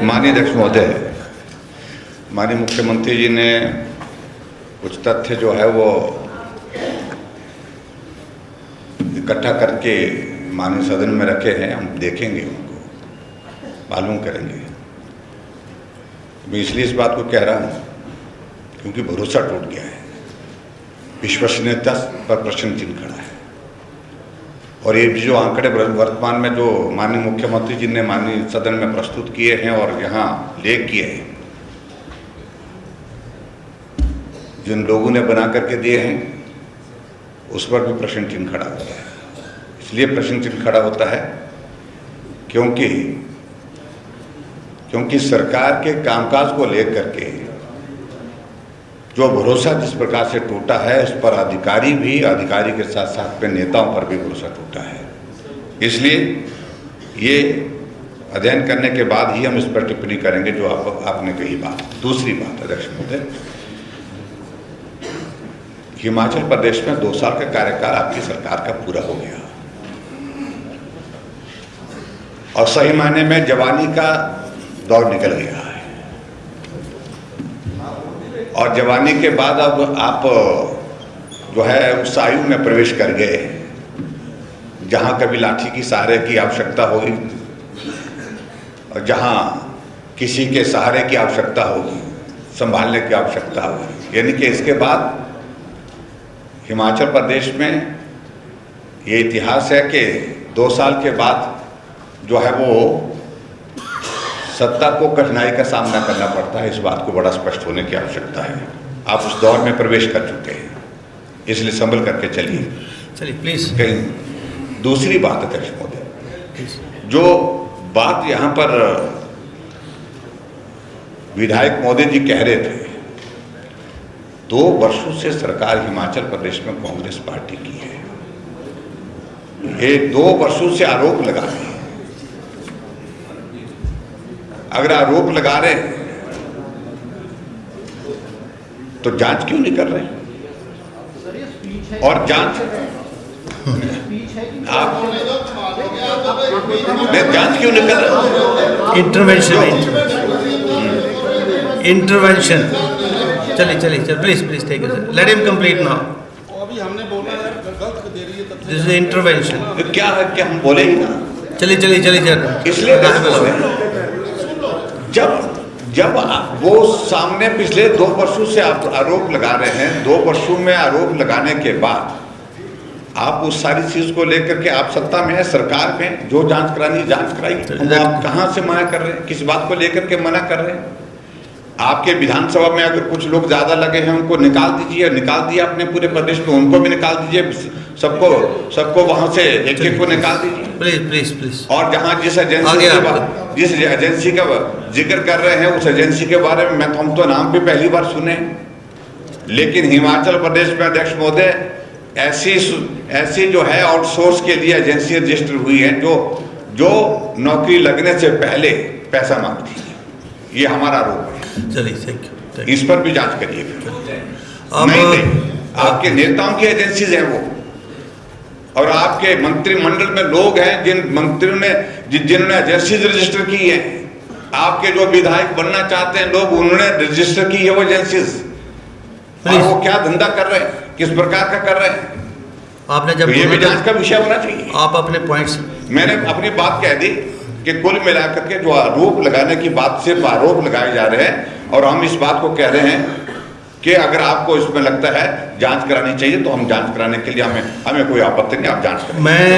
माननीय अध्यक्ष महोदय, माननीय मुख्यमंत्री जी ने कुछ तथ्य जो है वो इकट्ठा करके माननीय सदन में रखे हैं। हम देखेंगे, उनको मालूम करेंगे। मैं इसलिए इस बात को कह रहा हूँ क्योंकि भरोसा टूट गया है, विश्वसनीयता पर प्रश्न चिन्ह खड़ा है। और ये जो आंकड़े वर्तमान में जो माननीय मुख्यमंत्री जी ने माननीय सदन में प्रस्तुत किए हैं और यहाँ लेख किए हैं, जिन लोगों ने बना करके दिए हैं, उस पर भी प्रश्न चिन्ह खड़ा होता है। इसलिए प्रश्न चिन्ह खड़ा होता है क्योंकि सरकार के कामकाज को लेकर के जो भरोसा जिस प्रकार से टूटा है, उस पर अधिकारी के साथ साथ में नेताओं पर भी भरोसा टूटा है। इसलिए ये अध्ययन करने के बाद ही हम इस पर टिप्पणी करेंगे जो आपने कही बात। दूसरी बात अध्यक्ष महोदय, हिमाचल प्रदेश में 2 साल का कार्यकाल आपकी सरकार का पूरा हो गया और सही मायने में जवानी का दौर निकल गया है। और जवानी के बाद अब आप जो है उस आयु में प्रवेश कर गए जहां कभी लाठी की सहारे की आवश्यकता होगी और जहां किसी के सहारे की आवश्यकता होगी, संभालने की आवश्यकता होगी। यानी कि इसके बाद हिमाचल प्रदेश में ये इतिहास है कि 2 साल के बाद जो है वो सत्ता को कठिनाई का सामना करना पड़ता है। इस बात को बड़ा स्पष्ट होने की आवश्यकता है। आप उस दौर में प्रवेश कर चुके हैं, इसलिए संभल करके चलिए प्लीज। कहीं दूसरी बात अध्यक्ष महोदय, जो बात यहाँ पर विधायक महोदय जी कह रहे थे, 2 वर्षों से सरकार हिमाचल प्रदेश में कांग्रेस पार्टी की है। ये 2 वर्षों से आरोप लगा रहे हैं। अगर आरोप लगा रहे हैं तो जांच क्यों नहीं कर रहे हैं? और जांच आप जांच क्यों नहीं कर रहे? इंटरवेंशन। चलिए please take it, let him complete now. अभी हमने बोला है गलत दे रही है तथ्य। This is intervention. तो क्या है, क्या हम बोलेंगे ना? चलिए। इसलिए जब वो सामने पिछले 2 वर्षों से आप आरोप लगा रहे हैं, 2 वर्षों में आरोप लगाने के बाद आप उस सारी चीज को लेकर के आप सत्ता में है, सरकार में, जो जांच करानी जांच कराइए। आप कहां से मना कर रहे हैं? किस बात को लेकर के मना कर रहे हैं? आपके विधानसभा में अगर कुछ लोग ज्यादा लगे हैं, उनको निकाल दीजिए। निकाल दिया अपने पूरे प्रदेश में, उनको भी निकाल दीजिए। सबको वहां से एक को निकाल दीजिए प्लीज। और जहां जिस एजेंसी का जिक्र कर रहे हैं, उस एजेंसी के बारे में हम तो नाम भी पहली बार सुने। लेकिन हिमाचल प्रदेश में अध्यक्ष महोदय ऐसी जो है आउटसोर्स के लिए एजेंसी रजिस्टर हुई है जो नौकरी लगने से पहले पैसा मांगती है। ये हमारा आरोप है। चलिए, थैंक यू। इस पर भी जांच करिएगा। नहीं, आपके नेताओं की एजेंसीज हैं वो, और आपके मंत्रिमंडल में लोग हैं जिन मंत्रियों ने जिन्होंने एजेंसीज रजिस्टर की है। आपके जो विधायक बनना चाहते हैं लोग, उन्होंने रजिस्टर की है वो एजेंसीज। और वो क्या धंधा कर रहे हैं, किस प्रकार का कर रहे हैं, आपने जब ये भी जांच का विषय होना चाहिए। आप अपने पॉइंट्स, मैंने अपनी बात कह दी कि कुल मिलाकर के जो आरोप लगाने की बात, सिर्फ आरोप लगाए जा रहे हैं। और हम इस बात को कह रहे हैं कि अगर आपको इसमें लगता है जांच करानी चाहिए तो हम जांच कराने के लिए हमें कोई आपत्ति नहीं, आप जांच करें।